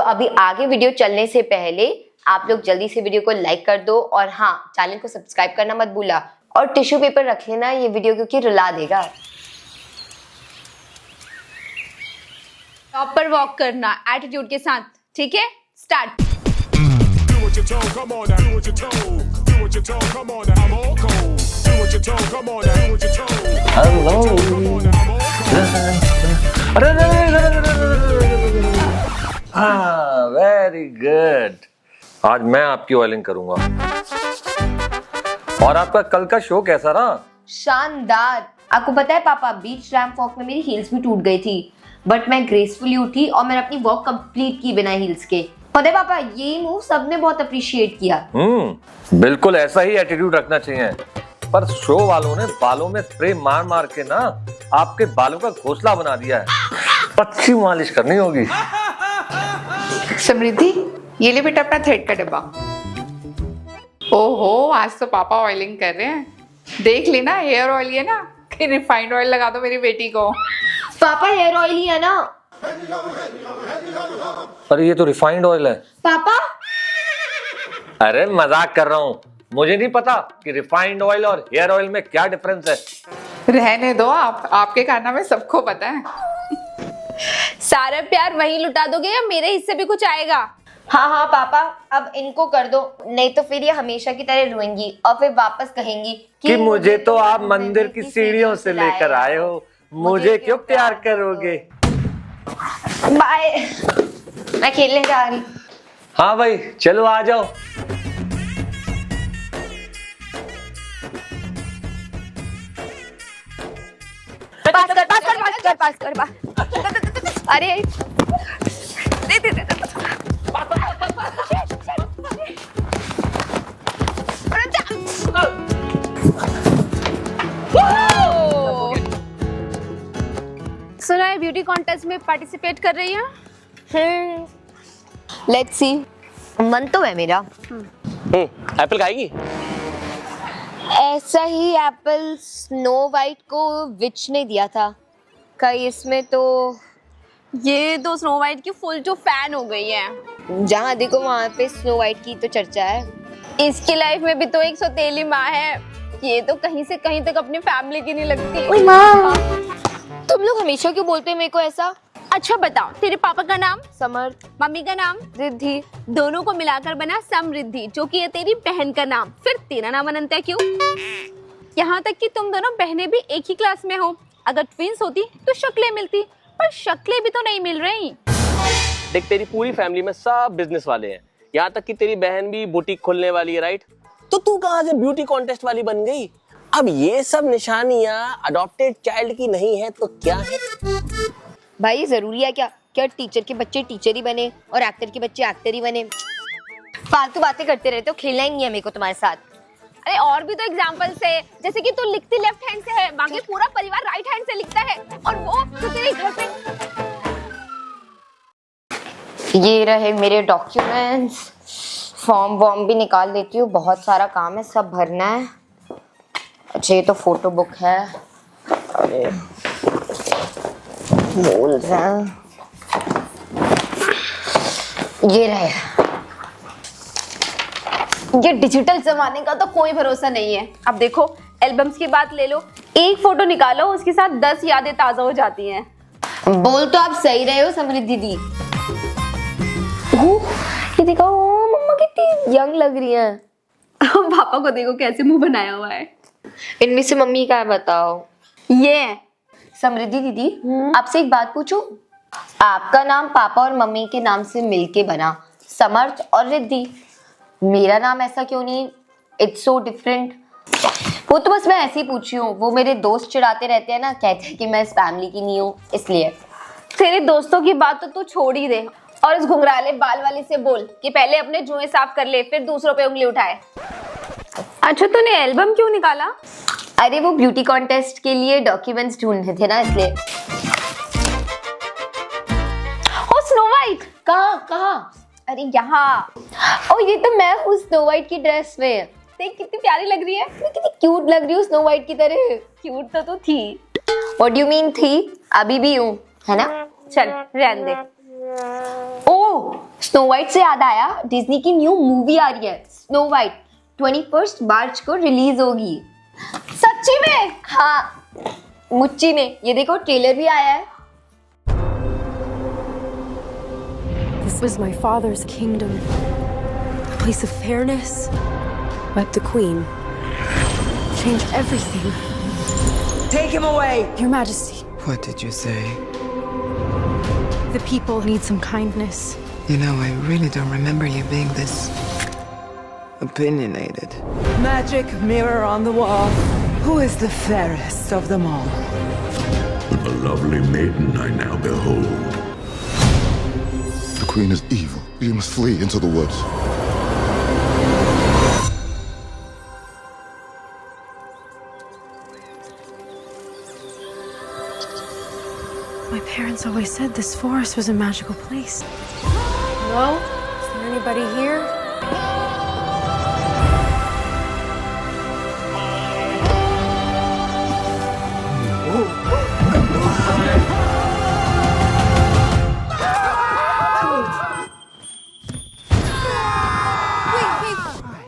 अभी आगे वीडियो चलने से पहले आप लोग जल्दी से वीडियो को लाइक कर दो और हाँ, चैनल को सब्सक्राइब करना मत भूला और टिश्यू पेपर रख लेना ये वीडियो क्योंकि रुला देगा। टॉप पर वॉक करना एटीट्यूड के साथ, ठीक है? स्टार्ट। हाँ, वेरी गुड। आज मैं आपकी ऑयलिंग करूंगा। और आपका कल का शो कैसा रहा? शानदार। आपको पता है पापा, बीच रैंप वॉक में मेरी हील्स भी टूट गई थी, बट मैं ग्रेसफुली उठी और मैंने अपनी वॉक कंप्लीट की बिना हील्स के। पता है पापा, ये मूव सबने बहुत अप्रिशिएट किया। बिल्कुल ऐसा ही एटीट्यूड रखना चाहिए। पर शो वालों ने बालों में स्प्रे मार मार के ना आपके बालों का घोंसला बना दिया है। अच्छी मालिश करनी होगी। समृद्धि, ये ले बेटा अपना थ्रेड का डब्बा। ओहो, आज तो पापा ऑयलिंग कर रहे हैं। देख लेना, हेयर ऑयल है ना, कि रिफाइंड ऑयल लगा दो मेरी बेटी को। पापा हेयर ऑयल ही है ना? अरे ये तो रिफाइंड ऑयल है। पापा अरे मजाक कर रहा हूँ, मुझे नहीं पता कि रिफाइंड ऑयल और हेयर ऑयल में क्या डिफरेंस है। रहने दो आप, आपके कारनामे सबको पता है। सारा प्यार वहीं लुटा दोगे या मेरे हिस्से भी कुछ आएगा? हाँ हाँ पापा, अब इनको कर दो, नहीं तो फिर ये हमेशा की तरह रोएंगी और फिर वापस कहेंगी कि मुझे तो आप मंदिर की सीढ़ियों से लेकर आए हो, मुझे क्यों प्यार करोगे। बाय, मैं खेलने जा रही। हाँ भाई चलो आ जाओ। पास कर। अरे दे। सुना है ब्यूटी कॉन्टेस्ट में पार्टिसिपेट कर रही है। Let's see. मन तो है मेरा। एप्पल खाएगी? ऐसा ही एप्पल स्नो वाइट को विच ने दिया था, कई इसमें तो ये तो स्नो वाइट की फुल जो फैन हो गई है। जहाँ देखो वहाँ पे स्नो वाइट की तो चर्चा है। इसकी लाइफ में भी तो एक सौतेली माँ है, ये तो कहीं से कहीं तक अपनी फैमिली की नहीं लगती। ओए माँ, तुम लोग हमेशा क्यों बोलते हो मेरे को ऐसा? अच्छा बताओ, तेरे पापा का नाम? समर्थ। मम्मी का नाम? रिद्धि। दोनों को मिलाकर बना समृद्धि, जो कि है तेरी बहन का नाम। फिर तेरा नाम अनंत है क्यों? यहाँ तक कि तुम दोनों बहनें भी एक ही क्लास में हो। अगर ट्विंस होती तो शक्लें मिलती, पर शक्लें भी तो नहीं मिल रही। देख, तेरी पूरी फैमिली में सब बिजनेस वाले हैं, यहाँ तक कि तेरी बहन भी बुटीक खोलने वाली है, राइट? तो तू कहाँ से ब्यूटी कॉन्टेस्ट वाली बन गई? अब ये सब निशानियाँ अडॉप्टेड चाइल्ड की नहीं है तो क्या है? भाई जरूरी है क्या टीचर के बच्चे टीचर ही बने और एक्टर के बच्चे एक्टर ही बने? फालतू बातें करते रहते हो, खेलना ही नहीं है मेरे को तुम्हारे साथ। अरे और भी तो एग्जाम्पल्स है, जैसे कि तू लिखती लेफ्ट हैंड से है, बाकी पूरा परिवार राइट हैंड से लिखता है, और वो तो तेरे घर पे। ये रहे मेरे डॉक्यूमेंट्स, फॉर्म वॉर्म भी निकाल देती हूँ, बहुत सारा काम है, सब भरना है। अच्छा ये तो फोटो बुक है। अरे बोल रहा है, ये रहे। ये डिजिटल जमाने का तो कोई भरोसा नहीं है। अब देखो, एल्बम्स की बात ले लो, एक फोटो निकालो उसके साथ 10 यादें ताजा हो जाती हैं। बोल तो आप सही रहे हो समृद्धि दी। ये देखो मम्मा कितनी यंग लग रही है। पापा को देखो कैसे मुंह बनाया हुआ है। इनमें से मम्मी का बताओ? ये समृद्धि दीदी, आपसे एक बात पूछूं? आपका नाम पापा और मम्मी के नाम से मिलके बना, समर्थ और रिद्धि। मेरा नाम ऐसा क्यों नहीं? It's so different. वो तो बस मैं ऐसे ही पूछी हूँ, वो मेरे दोस्त चिढ़ाते रहते हैं ना, कहते हैं कि मैं इस फैमिली की नहीं हूँ इसलिए। तेरे दोस्तों की बात तो तू छोड़ ही दे, और इस घुंघराले बाल वाली से बोल कि पहले अपने जुएं साफ कर ले, फिर दूसरों पे उंगली उठाए। अच्छा तूने एल्बम क्यों निकाला? अरे वो ब्यूटी कॉन्टेस्ट के लिए डॉक्यूमेंट्स ढूंढने थे ना, इसलिए। ओ स्नो वाइट, कहाँ? अरे यहाँ। ओ ये तो मैं हूँ स्नो वाइट की ड्रेस में। देख कितनी प्यारी लग रही है। मैं कितनी क्यूट लग रही हूँ स्नो वाइट की तरह। क्यूट तो तू थी। What do you mean थी? अभी भी हूँ, है ना? चल रहने दे। ओ स्नो वाइट से याद आया, डिज्नी की न्यू मूवी आ रही है स्नो वाइट, 21 मार्च को रिलीज होगी। सच्ची में? हाँ, मुच्ची में। ये देखो ट्रेलर भी आया है। This was my father's kingdom, a place of fairness. But the queen changed everything. Take him away! Your Majesty, What did you say? the people need some kindness. You know, I really don't remember you being this opinionated. Magic mirror on the wall. Who is the fairest of them all? A lovely maiden I now behold. The queen is evil. You must flee into the woods. My parents always said this forest was a magical place. Hello? Is there anybody here?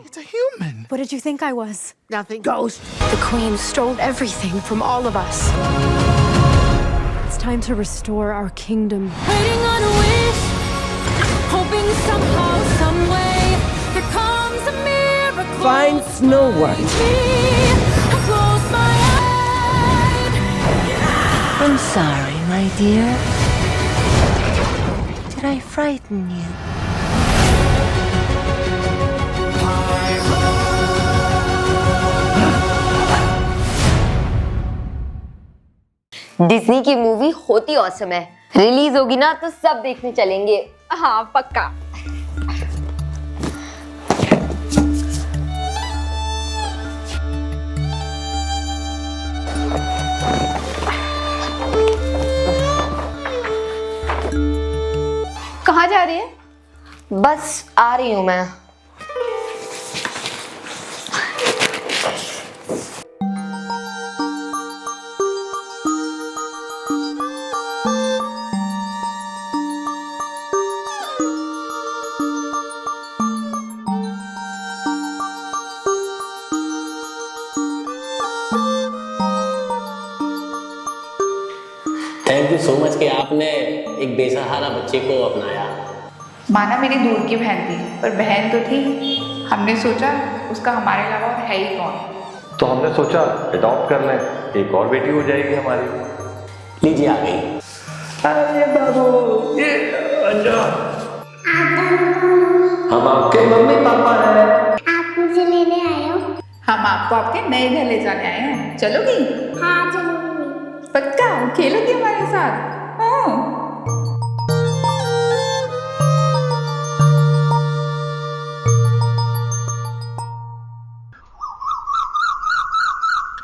It's a human. What did you think I was? Nothing. Ghost. The queen stole everything from all of us. It's time to restore our kingdom. Waiting on a wish, hoping somehow, some way, there comes a miracle. Find Snow White. I close my eyes. I'm sorry, my dear. Did I frighten you? Disney की movie होती awesome है, release होगी ना तो सब देखने चलेंगे। हाँ पक्का। कहाँ जा रही है? बस आ रही हूँ मैं। थैंक यू सो मच कि आपने एक बेसहारा बच्चे को अपनाया। माना मेरी दूर की बहन थी, पर बहन तो थी। हमने सोचा उसका हमारे अलावा और है ही कौन। तो हमने सोचा अडॉप्ट कर लें, एक और बेटी हो जाएगी हमारी। लीजिए आ गई। अरे बाबू, ये हम आपके मम्मी पापा हैं। आप मुझे लेने आए हो? हम आपको आपके नए घर ले जाने आए हैं, चलोगी? हाँ चलोगी। पक्का खेलोगी हमारे साथ? हाँ।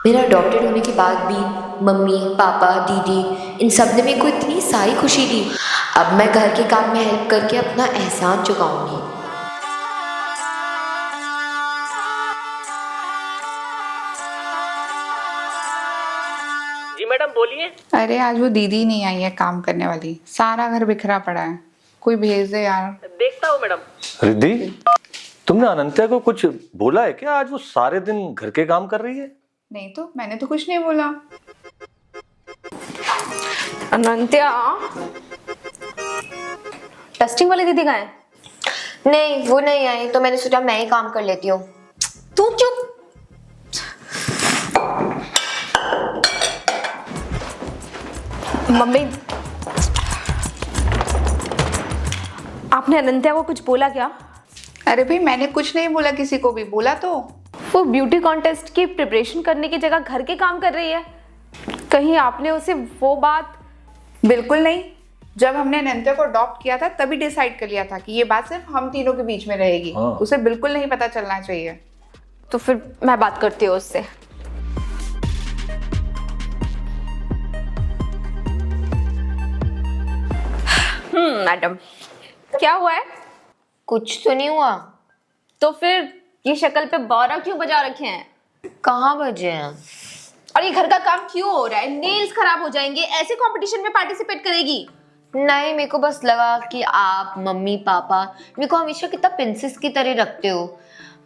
मेरा अडॉप्टेड होने के बाद भी मम्मी पापा दीदी इन सब ने मेरे को इतनी सारी खुशी दी। अब मैं घर के काम में हेल्प करके अपना एहसान चुकाऊंगी। जी मैडम बोलिए। अरे आज वो दीदी नहीं आई है काम करने वाली, सारा घर बिखरा पड़ा है, कोई भेज दे यार। देखता हूँ मैडम। रिद्धि, तुमने अनंत्या को कुछ बोला है क्या? आज वो सारे दिन घर के काम कर रही है। नहीं तो मैंने तो कुछ नहीं बोला। अनंत्या, टेस्टिंग वाली दीदी कहाँ है? नहीं वो नहीं आई तो मैंने सोचा मैं ही काम कर लेती हूँ। तू चुप। मम्मी, आपने अनंत्या को कुछ बोला क्या? अरे भाई मैंने कुछ नहीं बोला किसी को भी, बोला तो। वो ब्यूटी कॉन्टेस्ट की प्रिपरेशन करने की जगह घर के काम कर रही है। कहीं आपने उसे वो बात? बिल्कुल नहीं। जब हमने अनंत्या को अडॉप्ट किया था तभी डिसाइड कर लिया था कि ये बात सिर्फ हम तीनों के बीच में रहेगी। हाँ। उसे बिल्कुल नहीं पता चलना चाहिए। तो फिर मैं बात करती हूँ उससे। मैडम, क्या हुआ है? कुछ तो नहीं हुआ। तो फिर ये शक्ल पे 12 क्यों बजा रखे हैं? कहाँ बजे हैं? और ये घर का काम क्यों हो रहा है? नेल्स खराब हो जाएंगे। ऐसे कंपटीशन में पार्टिसिपेट करेगी? नहीं, मेरे को बस लगा कि आप मम्मी पापा मेरे को हमेशा कितना प्रिंसेस की तरह रखते हो,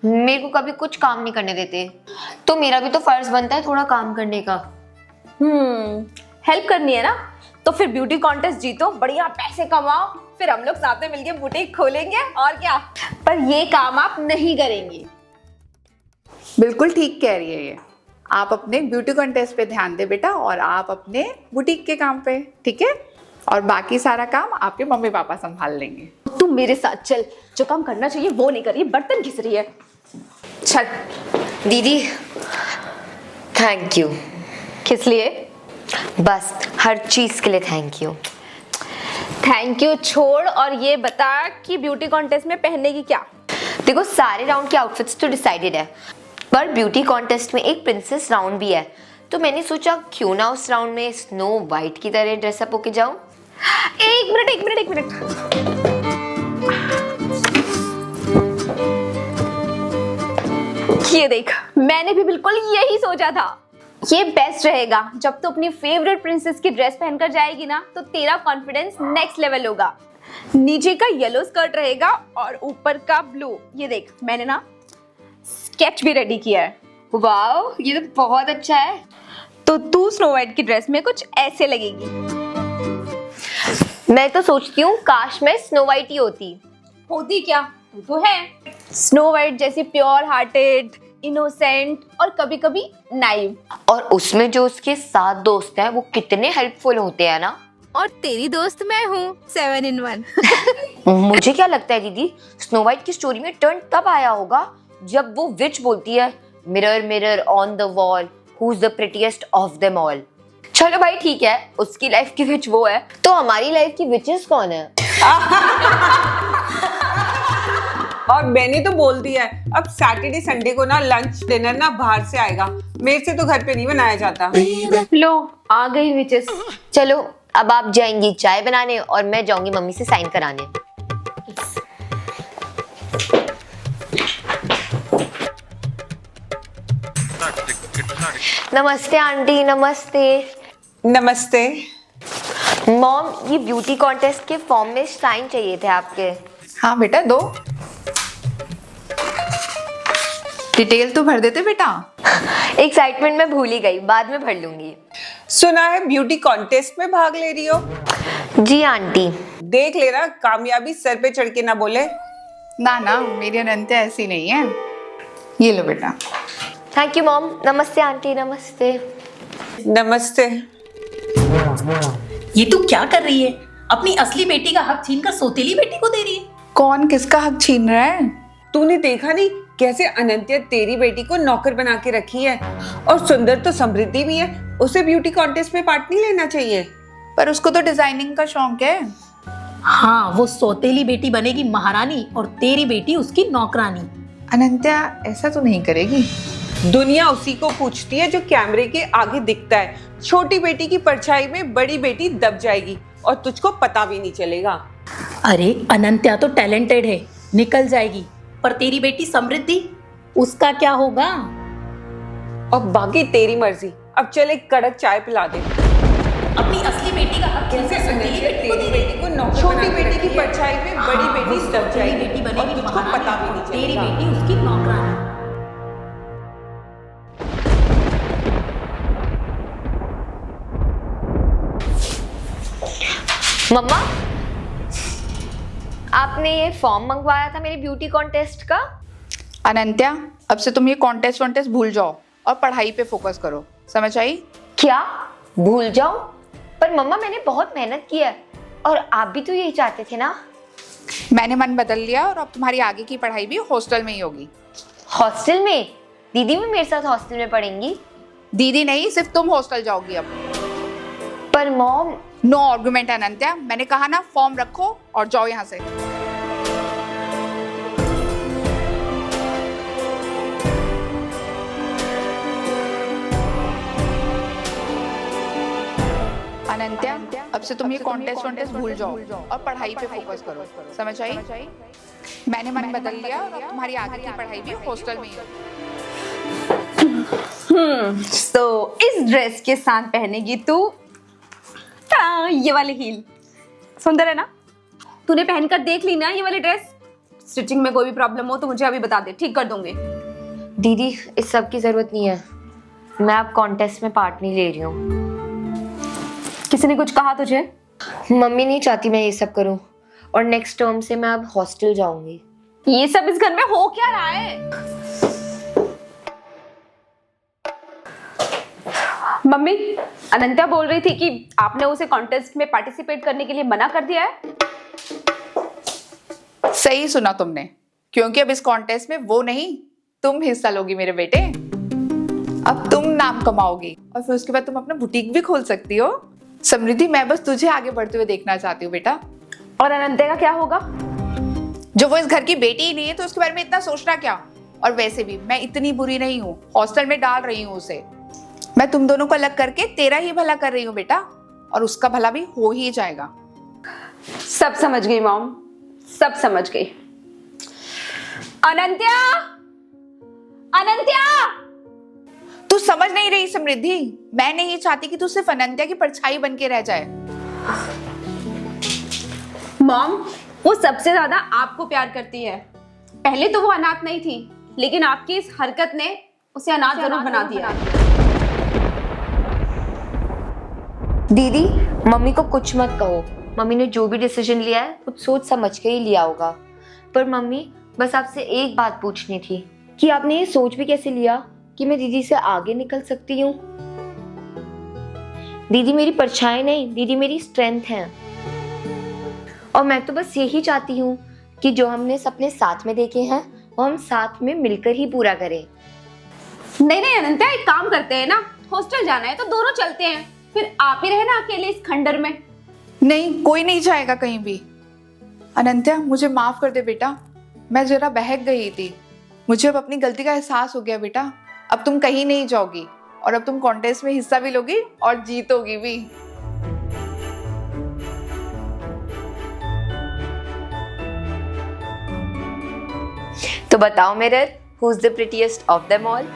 मेरे को कभी कुछ काम नहीं करने देते, तो मेरा भी तो फर्ज बनता है थोड़ा काम करने का। हेल्प करनी है ना, तो फिर ब्यूटी कॉन्टेस्ट जीतो, बढ़िया पैसे कमाओ, फिर हम लोग साथ में मिलके बुटीक खोलेंगे और क्या। पर ये काम आप नहीं करेंगे। बिल्कुल ठीक कह रही है ये। आप अपने ब्यूटी कॉन्टेस्ट पे ध्यान दे बेटा, और आप अपने बुटीक के काम पे, ठीक है? और बाकी सारा काम आपके मम्मी पापा संभाल लेंगे। तुम मेरे साथ चल, जो काम करना चाहिए वो नहीं कर रही, बर्तन घिस रही है। चल। दीदी थैंक यू। किस लिए? बस हर चीज के लिए थैंक यू। थैंक यू छोड़, और ये बता कि ब्यूटी कॉन्टेस्ट में पहनने की क्या? देखो, सारे राउंड के आउटफिट्स तो डिसाइडेड है, पर ब्यूटी कॉन्टेस्ट में एक प्रिंसेस राउंड भी है, तो मैंने सोचा क्यों ना उस राउंड में स्नो वाइट की तरह ड्रेसअप होके जाऊं। एक मिनट। ये देख, मैंने भी बिल्कुल यही सोचा था। ये बेस्ट रहेगा। जब तू अपनी फेवरेट प्रिंसेस की ड्रेस पहनकर जाएगी ना, तो तेरा कॉन्फिडेंस नेक्स्ट लेवल होगा। नीचे का येलो स्कर्ट रहेगा और ऊपर का ब्लू। ये देख, मैंने ना स्केच भी रेडी किया है। वाओ, ये तो बहुत अच्छा है। तो तू स्नो वाइट की ड्रेस में कुछ ऐसे लगेगी। मैं तो सोचती हूँ काश मैं स्नो वाइट ही होती। होती क्या, तू तो है स्नो वाइट जैसी, प्योर हार्टेड, इनोसेंट और कभी कभी नाइव। और उसमें जो उसके 7 दोस्त हैं वो कितने हेल्पफुल होते हैं ना। और तेरी दोस्त मैं हूँ, 7 in 1। मुझे क्या लगता है दीदी, स्नो वाइट की स्टोरी में टर्न तब आया होगा जब वो विच बोलती है, mirror mirror on the wall, who is the prettiest of them all. चलो भाई ठीक है, उसकी लाइफ की विच वो है, तो हमारी लाइफ की विचेस कौन है? और मैंने तो बोल दिया है, अब सैटरडे संडे को ना लंच डिनर ना बाहर से आएगा, मेरे से तो घर पे नहीं बनाया जाता। लो आ गई विचेस। चलो अब आप जाएंगी चाय बनाने और मैं जाऊंगी मम्मी से साइन कराने। नमस्ते आंटी। नमस्ते। नमस्ते। मॉम, ये ब्यूटी कॉन्टेस्ट के फॉर्म में साइन चाहिए थे आपके। हाँ बेटा, दो। डिटेल तो भर देते बेटा। एक्साइटमेंट में भूल ही गई, बाद में भर लूंगी। सुना है ब्यूटी कॉन्टेस्ट में भाग ले रही हो? जी आंटी। देख लेना कामयाबी सर पे चढ़ के ना बोले। ना ना, मेरी अनंत्या ऐसी नहीं है। ये लो बेटा। Thank you mom. नमस्ते आंटी। नमस्ते। नमस्ते। ये तू क्या कर रही है? अपनी असली बेटी का हक छीनकर सौतेली बेटी को दे रही है। कौन किसका हक छीन रहा है? तूने देखा नहीं कैसे अनंत्या तेरी बेटी को नौकर बना के रखी है, और सुंदर तो समृद्धि भी है, उसे ब्यूटी कॉन्टेस्ट में पार्ट नहीं लेना चाहिए। पर उसको तो डिजाइनिंग का शौक है। हाँ, वो सौतेली बेटी बनेगी महारानी और तेरी बेटी उसकी नौकरानी। अनंत्या ऐसा तो नहीं करेगी। दुनिया उसी को पूछती है जो कैमरे के आगे दिखता है। छोटी बेटी की परछाई में बड़ी बेटी दब जाएगी और तुझको पता भी नहीं चलेगा। अरे अनंत्या तो टैलेंटेड है, निकल जाएगी, पर तेरी बेटी समृद्धि, उसका क्या होगा? और बाकी तेरी मर्जी। अब चल एक कड़क चाय पिला दे। अपनी असली बेटी का हक कैसे तेरी बेटी को नौकर, छोटी बेटी की परछाई में बड़ी बेटी दब जाएगी बेटी और बनेगी तुझको पता भी नहीं तेरी चलेगा। बेटी उसकी नौकरानी। मम्मा, आपने ये फॉर्म मंगवाया था मेरे ब्यूटी कॉन्टेस्ट का। अनंत्या, अब से तुम ये कॉन्टेस्ट वॉन्टेस्ट भूल जाओ और पढ़ाई पे फोकस करो, समझ आई? क्या भूल जाओ? पर मम्मा मैंने बहुत मेहनत की है, और आप भी तो यही चाहते थे ना। मैंने मन बदल लिया और अब तुम्हारी आगे की पढ़ाई भी हॉस्टल में ही होगी। हॉस्टल में? दीदी भी मेरे साथ हॉस्टल में पढ़ेंगी? दीदी नहीं, सिर्फ तुम हॉस्टल जाओगी अब। पर मॉम। नो आर्गुमेंट अनंत्या, मैंने कहा ना, फॉर्म रखो और जाओ यहाँ से। अनंत्या, अब से तुम ये कॉन्टेस्ट वॉन्टेस्ट भूल जाओ और पढ़ाई पे फोकस करो, समझ आई? मैंने मन बदल लिया और अब तुम्हारी आगे की पढ़ाई भी हॉस्टल में ही होगी। तो इस ड्रेस के साथ पहनेगी तू ये वाले हील, सुंदर है ना? तूने पहनकर देख ली ना ये वाली ड्रेस? स्टिचिंग में कोई भी प्रॉब्लम हो तो मुझे अभी बता दे, ठीक कर दूंगी। दीदी इस सब की जरूरत नहीं है, मैं अब कॉन्टेस्ट में पार्ट नहीं ले रही हूँ। किसी ने कुछ कहा तुझे? मम्मी नहीं चाहती मैं ये सब करूँ, और नेक्स्ट टर्म से मैं अब हॉस्टल जाऊंगी। ये सब इस घर में हो क्या रहा है? मम्मी, अनंत्या बोल रही थी कि आपने उसे कॉन्टेस्ट में पार्टिसिपेट करने के लिए मना कर दिया है। सही सुना तुमने, क्योंकि अब इस कॉन्टेस्ट में वो नहीं, तुम हिस्सा लोगी मेरे बेटे। अब तुम नाम कमाओगी और फिर उसके बाद तुम अपना बुटीक भी खोल सकती हो। समृद्धि, मैं बस तुझे आगे बढ़ते हुए देखना चाहती हूँ बेटा। और अनंत्या का क्या होगा? जो वो इस घर की बेटी ही नहीं है तो उसके बारे में इतना सोचना क्या। और वैसे भी मैं इतनी बुरी नहीं हूँ, हॉस्टल में डाल रही हूँ उसे। मैं तुम दोनों को अलग करके तेरा ही भला कर रही हूँ बेटा, और उसका भला भी हो ही जाएगा। सब समझ गई मॉम, सब समझ गई। अनंत्या, अनंत्या! तू समझ नहीं रही समृद्धि, मैं नहीं चाहती कि तू सिर्फ अनंत्या की परछाई बन के रह जाए। मॉम, वो सबसे ज्यादा आपको प्यार करती है। पहले तो वो अनाथ नहीं थी, लेकिन आपकी इस हरकत ने उसे अनाथ जरूर बना दिया। दीदी मम्मी को कुछ मत कहो, मम्मी ने जो भी डिसीजन लिया है कुछ सोच समझ के ही लिया होगा। पर मम्मी बस आपसे एक बात पूछनी थी कि आपने ये सोच भी कैसे लिया कि मैं दीदी से आगे निकल सकती हूँ। दीदी मेरी परछाई नहीं, दीदी मेरी स्ट्रेंथ है। और मैं तो बस यही चाहती हूँ कि जो हमने सपने साथ में देखे हैं वो हम साथ में मिलकर ही पूरा करें। नहीं नहीं अनंत्या, एक काम करते हैं ना, हॉस्टल जाना है तो दोनों चलते हैं, फिर आप ही रहे ना अकेले इस खंडर में। नहीं, कोई नहीं जाएगा कहीं भी। अनंत्या मुझे माफ कर दे बेटा, मैं जरा बहक गई थी। मुझे अब अपनी गलती का एहसास हो गया बेटा। अब तुम कहीं नहीं जाओगी और अब तुम कॉन्टेस्ट में हिस्सा भी लोगी और जीतोगी भी। तो बताओ mirror, who is the prettiest of them all?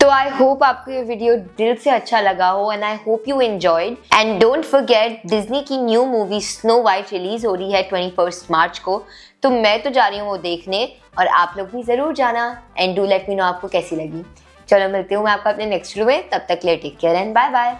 तो आई होप आपको ये वीडियो दिल से अच्छा लगा हो and I hope you enjoyed. And don't forget, Disney की new movie Snow White release हो रही है 21 मार्च को, तो मैं तो जा रही हूँ वो देखने, और आप लोग भी जरूर जाना। And do let me know आपको कैसी लगी। चलो मिलती हूँ मैं आपको अपने नेक्स्ट वीडियो में, तब तक ले take care and bye bye.